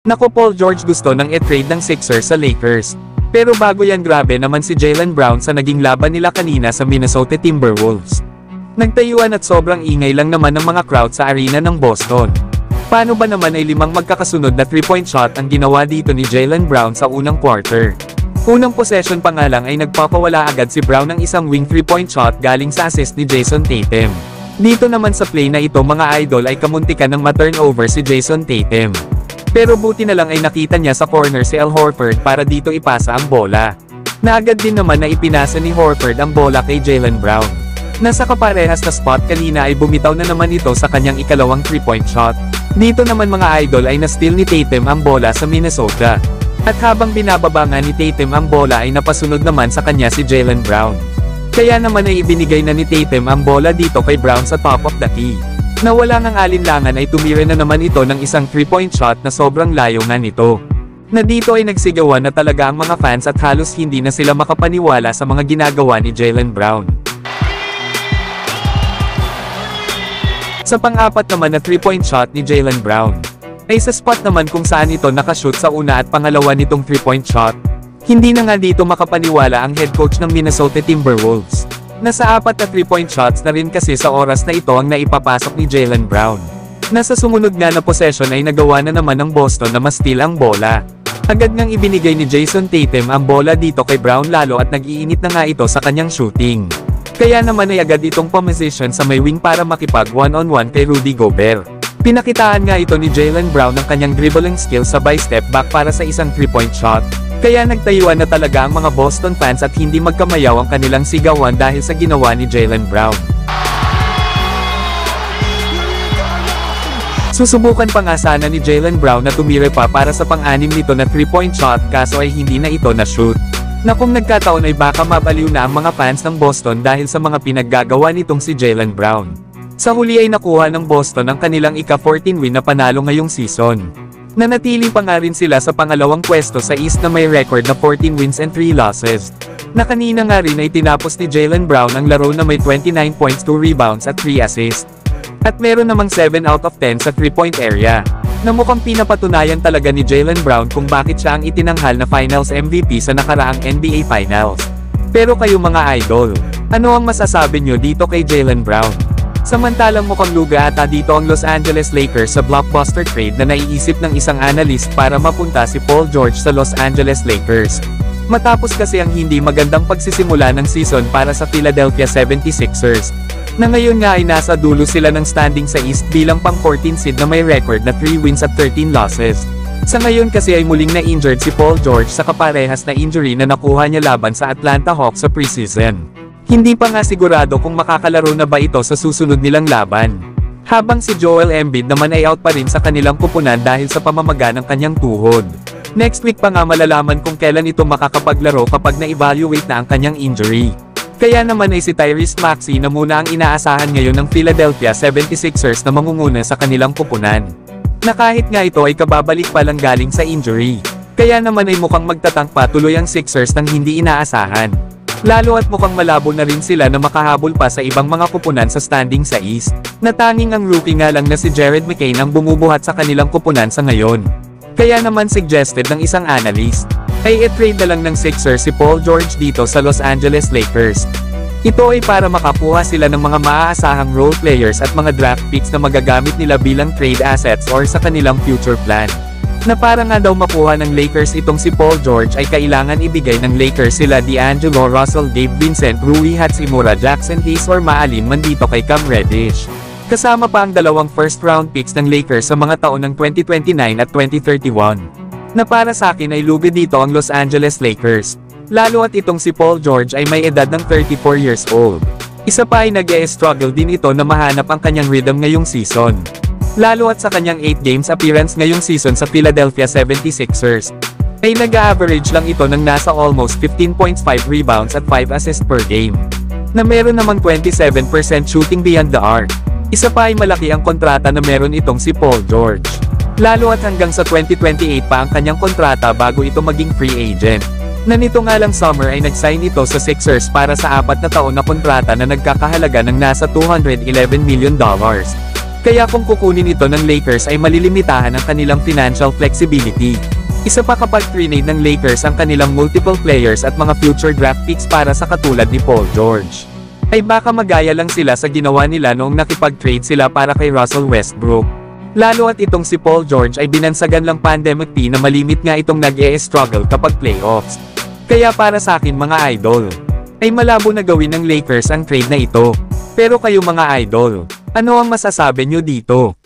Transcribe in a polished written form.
Naku, Paul George gusto ng i-trade ng Sixers sa Lakers. Pero bago yan, grabe naman si Jaylen Brown sa naging laban nila kanina sa Minnesota Timberwolves. Nagtayuan at sobrang ingay lang naman ng mga crowd sa arena ng Boston. Paano ba naman ay 5 magkakasunod na 3-point shot ang ginawa dito ni Jaylen Brown sa unang quarter. Unang possession pa nga lang ay nagpapawala agad si Brown ng isang wing 3-point shot galing sa assist ni Jason Tatum. Dito naman sa play na ito, mga idol, ay kamuntikan ng ma-turnover si Jason Tatum. Pero buti na lang ay nakita niya sa corner si Al Horford para dito ipasa ang bola. Naagad din naman na ipinasa ni Horford ang bola kay Jaylen Brown. Nasa kaparehas na spot kanina ay bumitaw na naman ito sa kanyang ikalawang 3-point shot. Dito naman, mga idol, ay na-steal ni Tatum ang bola sa Minnesota. At habang binababa nga ni Tatum ang bola ay napasunod naman sa kanya si Jaylen Brown. Kaya naman ay ibinigay na ni Tatum ang bola dito kay Brown sa top of the key. Nawala ng alinlangan ay tumira na naman ito ng isang 3-point shot na sobrang layo nga nito. Na dito ay nagsigawan na talaga ang mga fans at halos hindi na sila makapaniwala sa mga ginagawa ni Jaylen Brown. Sa pang-apat naman na 3-point shot ni Jaylen Brown, ay sa spot naman kung saan ito nakashoot sa una at pangalawa nitong 3-point shot. Hindi na nga dito makapaniwala ang head coach ng Minnesota Timberwolves. Nasa 4 na 3-point shots na rin kasi sa oras na ito ang naipapasok ni Jaylen Brown. Nasa sumunod nga na possession ay nagawa na naman ng Boston na ma-steal ang bola. Agad ngang ibinigay ni Jason Tatum ang bola dito kay Brown, lalo at nag-iinit na nga ito sa kanyang shooting. Kaya naman ay agad itong pumposition sa may wing para makipag one-on-one kay Rudy Gobert. Pinakitaan nga ito ni Jaylen Brown ng kanyang dribbling skills sabay step back para sa isang 3-point shot. Kaya nagtayuan na talaga ang mga Boston fans at hindi magkamayaw ang kanilang sigawan dahil sa ginawa ni Jaylen Brown. Susubukan pa nga sana ni Jaylen Brown na tumira pa para sa pang-anim nito na 3-point shot, kaso ay hindi na ito na-shoot. Na kung nagkataon ay baka mabaliw na ang mga fans ng Boston dahil sa mga pinaggagawa nitong si Jaylen Brown. Sa huli ay nakuha ng Boston ang kanilang ika-14 win na panalo ngayong season. Nanatili pa nga rin sila sa pangalawang pwesto sa East na may record na 14 wins and 3 losses. Na kanina nga rin ay tinapos ni Jaylen Brown ang laro na may 29 points, 2 rebounds at 3 assists. At meron namang 7 out of 10 sa 3-point area. Na mukhang pinapatunayan talaga ni Jaylen Brown kung bakit siya ang itinanghal na Finals MVP sa nakaraang NBA Finals. Pero kayo, mga idol, ano ang masasabi nyo dito kay Jaylen Brown? Samantalang mukhang luga ata dito ang Los Angeles Lakers sa blockbuster trade na naiisip ng isang analyst para mapunta si Paul George sa Los Angeles Lakers. Matapos kasi ang hindi magandang pagsisimula ng season para sa Philadelphia 76ers. Na ngayon nga ay nasa dulo sila ng standing sa East bilang pang-14 seed na may record na 3 wins at 13 losses. Sa ngayon kasi ay muling na-injured si Paul George sa kaparehas na injury na nakuha niya laban sa Atlanta Hawks sa preseason. Hindi pa nga sigurado kung makakalaro na ba ito sa susunod nilang laban. Habang si Joel Embiid naman ay out pa rin sa kanilang kupunan dahil sa pamamaga ng kanyang tuhod. Next week pa nga malalaman kung kailan ito makakapaglaro kapag na-evaluate na ang kanyang injury. Kaya naman ay si Tyrese Maxey na muna ang inaasahan ngayon ng Philadelphia 76ers na mangunguna sa kanilang kupunan. Na kahit nga ito ay kababalik pa lang galing sa injury. Kaya naman ay mukhang magtatang pa tuloy ang Sixers ng hindi inaasahan. Lalo at mukhang malabo na rin sila na makahabol pa sa ibang mga kupunan sa standing sa East. Na tanging ang rookie nga lang na si Jared McCain ang bumubuhat sa kanilang kupunan sa ngayon. Kaya naman suggested ng isang analyst, ay i-trade na lang ng Sixers si Paul George dito sa Los Angeles Lakers. Ito ay para makakuha sila ng mga maaasahang role players at mga draft picks na magagamit nila bilang trade assets or sa kanilang future plan. Na para nga daw makuha ng Lakers itong si Paul George ay kailangan ibigay ng Lakers sila D'Angelo Russell, Gabe Vincent, Rui Hachimura, Jackson Hayes or maalin man dito kay Cam Reddish. Kasama pa ang 2 first-round picks ng Lakers sa mga taon ng 2029 at 2031. Na para sa akin ay lugi dito ang Los Angeles Lakers. Lalo at itong si Paul George ay may edad ng 34 years old. Isa pa ay nag-e-struggle din ito na mahanap ang kanyang rhythm ngayong season. Lalo at sa kanyang 8 games appearance ngayong season sa Philadelphia 76ers. Ay nag-a-average lang ito ng nasa almost 15.5 rebounds at 5 assists per game. Na meron namang 27% shooting beyond the arc. Isa pa ay malaki ang kontrata na meron itong si Paul George. Lalo at hanggang sa 2028 pa ang kanyang kontrata bago ito maging free agent. Na nito nga lang summer ay nag-sign ito sa Sixers para sa 4 na taon na kontrata na nagkakahalaga ng nasa $211 million. Kaya kung kukunin ito ng Lakers ay malilimitahan ang kanilang financial flexibility. Isa pa kapag trade ng Lakers ang kanilang multiple players at mga future draft picks para sa katulad ni Paul George, ay baka magaya lang sila sa ginawa nila noong nakipag-trade sila para kay Russell Westbrook. Lalo at itong si Paul George ay binansagan lang pandemic P na malimit nga itong nag-e-struggle kapag playoffs. Kaya para sa akin mga idol, ay malabo na gawin ng Lakers ang trade na ito. Pero kayo mga idol, ano ang masasabi nyo dito?